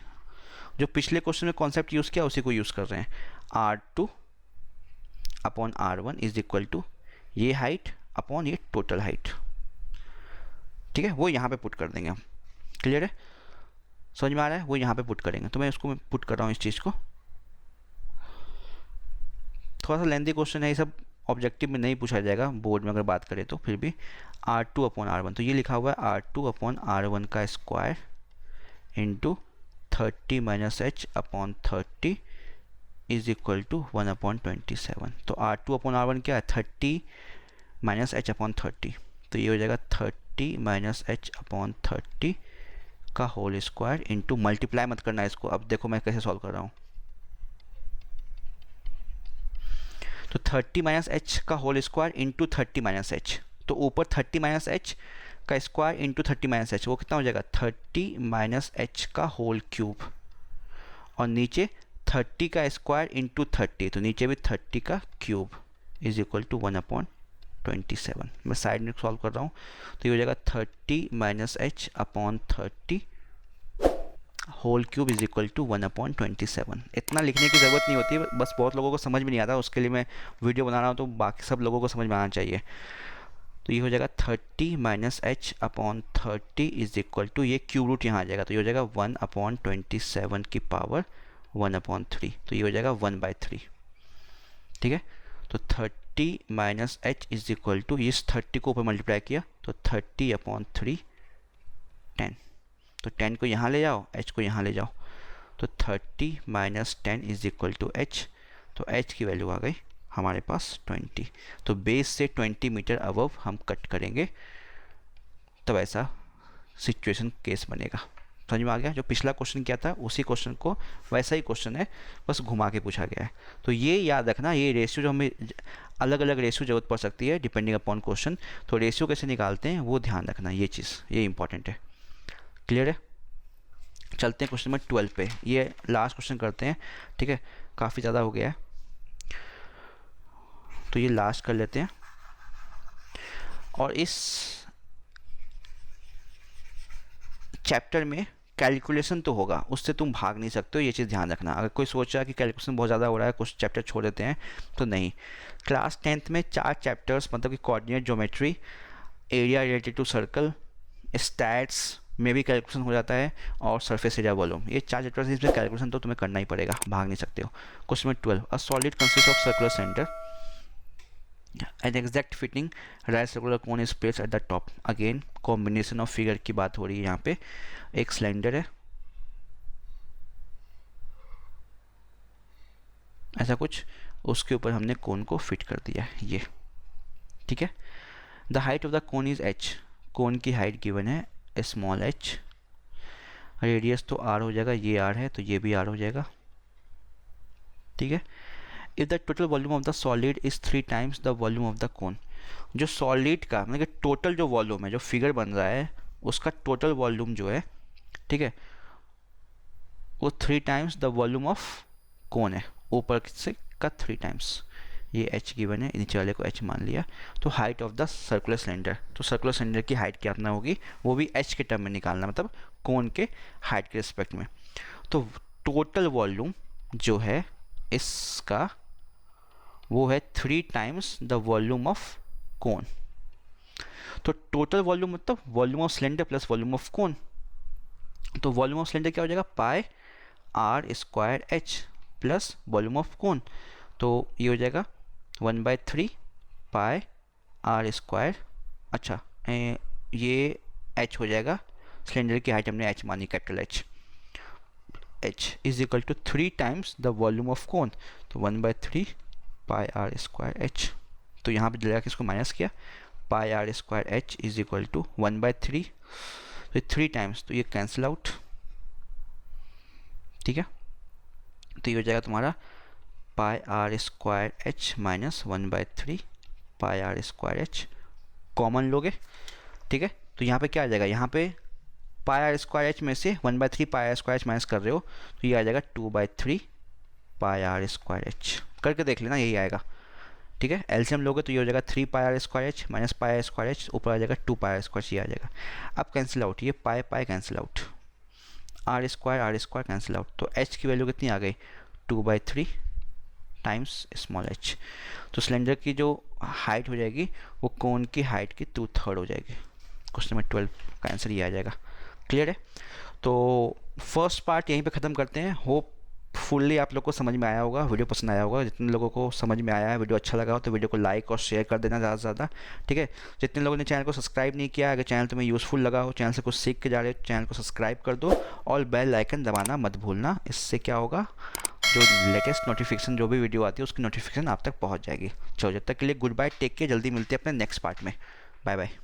जो पिछले क्वेश्चन में कॉन्सेप्ट यूज़ किया उसी को यूज़ कर रहे हैं। R2/R1 इज इक्वल टू ये हाइट अपॉन ये टोटल हाइट। ठीक है, वो यहाँ पे पुट कर देंगे हम। क्लियर है, समझ में आ रहा है? वो यहाँ पे पुट करेंगे, तो मैं उसको पुट कर रहा हूँ इस चीज़ को। थोड़ा सा लेंथी क्वेश्चन है, ये सब ऑब्जेक्टिव में नहीं पूछा जाएगा, बोर्ड में अगर बात करें तो फिर भी। R2/R1, तो ये लिखा हुआ है R2/R1 का square into 30 minus H upon 30 is equal to 1/27। तो R2/R1 क्या है 30 माइनस एच अपॉन 30, तो ये हो जाएगा 30 माइनस एच अपॉन 30 का होल स्क्वायर इंटू, मल्टीप्लाई मत करना इसको, अब देखो मैं कैसे सॉल्व कर रहा हूँ। तो 30 माइनस एच का whole square into 30 minus H, तो ऊपर 30 माइनस एच का स्क्वायर इंटू 30 माइनस एच, वो कितना हो जाएगा 30 माइनस एच का होल क्यूब, और नीचे 30 का स्क्वायर इंटू 30, तो नीचे भी 30 का क्यूब इज इक्वल टू 1/27। मैं साइड में सॉल्व कर रहा हूँ, तो ये हो जाएगा 30 minus H upon 30 whole cube is equal to 1/27। इतना लिखने की ज़रूरत नहीं होती, बस बहुत लोगों को समझ में नहीं आता, उसके लिए मैं वीडियो बना रहा हूँ, तो बाकी सब लोगों को समझ में आना चाहिए। तो ये हो जाएगा 30 minus H upon 30 is equal to, ये क्यूब रूट यहाँ आ जाएगा, तो ये हो जाएगा 1/27 की पावर 1/3, तो ये हो जाएगा 1/3। ठीक है, तो 30 minus H is equal to, इस 30 को ऊपर मल्टीप्लाई किया तो 30/3 10, तो 10 को यहाँ ले जाओ, h को यहाँ ले जाओ, तो 30 minus 10 is equal to h, तो h की वैल्यू आ गई हमारे पास 20। तो बेस से 20 मीटर अबव हम कट करेंगे, तब ऐसा सिचुएशन केस बनेगा। समझ में आ गया? जो पिछला क्वेश्चन किया था उसी क्वेश्चन को, वैसा ही क्वेश्चन है, बस घुमा के पूछा गया है। तो ये याद रखना, ये रेशियो जो हमें अलग अलग रेशियो जरूरत पड़ सकती है डिपेंडिंग अपॉन क्वेश्चन, तो रेशियो कैसे निकालते हैं वो ध्यान रखना, ये चीज़ ये इंपॉर्टेंट है। क्लियर है? चलते हैं क्वेश्चन नंबर 12 पे, ये लास्ट क्वेश्चन करते हैं। ठीक है, काफ़ी ज़्यादा हो गया है, तो ये लास्ट कर लेते हैं। और इस चैप्टर में कैलकुलेशन तो होगा, उससे तुम भाग नहीं सकते हो, ये चीज़ ध्यान रखना। अगर कोई सोच रहा है कि कैलकुलेशन बहुत ज़्यादा हो रहा है, कुछ चैप्टर छोड़ देते हैं, तो नहीं। क्लास 10th में 4 चैप्टर्स, मतलब कि coordinate geometry, area related to circle, stats में भी कैलकुलेशन हो जाता है, और सरफेस एरिया वॉल्यूम, ये 4 चैप्टर्स, इसमें कैलकुलेशन तो तुम्हें करना ही पड़ेगा, भाग नहीं सकते हो। Question number 12, a solid consist of circular centre, an exact fitting right circular cone is placed at the top. Again combination of figure की बात हो रही है यहाँ पे। एक सिलेंडर है ऐसा कुछ, उसके ऊपर हमने कोन को फिट कर दिया है, ये ठीक है। The height of the cone is h, कोन की हाइट गिवन है स्मॉल h, रेडियस तो r हो जाएगा, ये r है तो ये भी r हो जाएगा, ठीक है। If the total volume of the solid is 3 times the volume of the कोन, जो सॉलिड का मतलब कि टोटल जो वॉल्यूम है, जो फिगर बन रहा है उसका टोटल वॉल्यूम जो है, ठीक है, वो 3 टाइम्स द वॉल्यूम ऑफ कोन है, ऊपर से का 3 टाइम्स, ये h गिवन है, नीचे वाले को h मान लिया। तो height of the circular cylinder, तो सर्कुलर सिलेंडर की हाइट कितना होगी वो भी h के टर्म में निकालना, मतलब कोन के हाइट के रिस्पेक्ट में। तो टोटल वॉल्यूम जो है इसका वो है 3 times the volume of cone. तो टोटल वॉल्यूम मतलब volume of cylinder plus volume of cone, तो वॉल्यूम ऑफ सिलेंडर क्या हो जाएगा, pi R square H plus volume of cone, तो ये हो जाएगा 1/3 पाई आर स्क्वायर, अच्छा ये h हो जाएगा, सिलेंडर की हाइट हमने h मानी capital h is equal to 3 times the volume of cone, तो 1/3 पाई आर स्क्वायर एच, तो यहाँ पे लगा के इसको माइनस किया, pi R square H is equal to 1/3, तो 3 टाइम्स, तो ये कैंसिल आउट, ठीक है। तो ये हो जाएगा तुम्हारा pi R square H minus 1/3 pi R square H, common लोगे, ठीक है। तो यहाँ पे क्या आ जाएगा, यहाँ पे पाई आर स्क्वायर एच में से 1/3 pi R square H minus कर रहे हो तो ये आ जाएगा 2/3 पाई आर स्क्वायर एच, करके देख लेना यही आएगा, ठीक है। एलसीएम लोगे तो ये हो जाएगा 3 pi R square H minus pi R square H, ऊपर आ जाएगा 2 पाई आर स्क्वायर एच, ये आ जाएगा। अब कैंसिल आउट, ये pi pi cancel out, R square cancel out, तो एच की वैल्यू कितनी आ गई, 2/3 टाइम्स स्मॉल h, तो सिलेंडर की जो हाइट हो जाएगी वो कोन की हाइट की 2/3 हो जाएगी। क्वेश्चन नंबर 12 का आंसर ये आ जाएगा। क्लियर है। तो फर्स्ट पार्ट यहीं पे ख़त्म करते हैं। होप फुल्ली आप लोग को समझ में आया होगा, वीडियो पसंद आया होगा। जितने लोगों को समझ में आया है, वीडियो अच्छा लगा हो तो वीडियो को लाइक और शेयर कर देना ज़्यादा से ज़्यादा, ठीक है। जितने लोगों ने चैनल को सब्सक्राइब नहीं किया, अगर चैनल तुम्हें यूज़फुल लगा हो, चैनल से कुछ सीख के जा रहे हो, चैनल को सब्सक्राइब कर दो और बेल आइकन दबाना मत भूलना। इससे क्या होगा, जो लेटेस्ट नोटिफिकेशन जो भी वीडियो आती है उसकी नोटिफिकेशन आप तक पहुंच जाएगी। चलो जब तक के लिए गुड बाय, टेक केयर, जल्दी मिलते हैं अपने नेक्स्ट पार्ट में। Bye bye.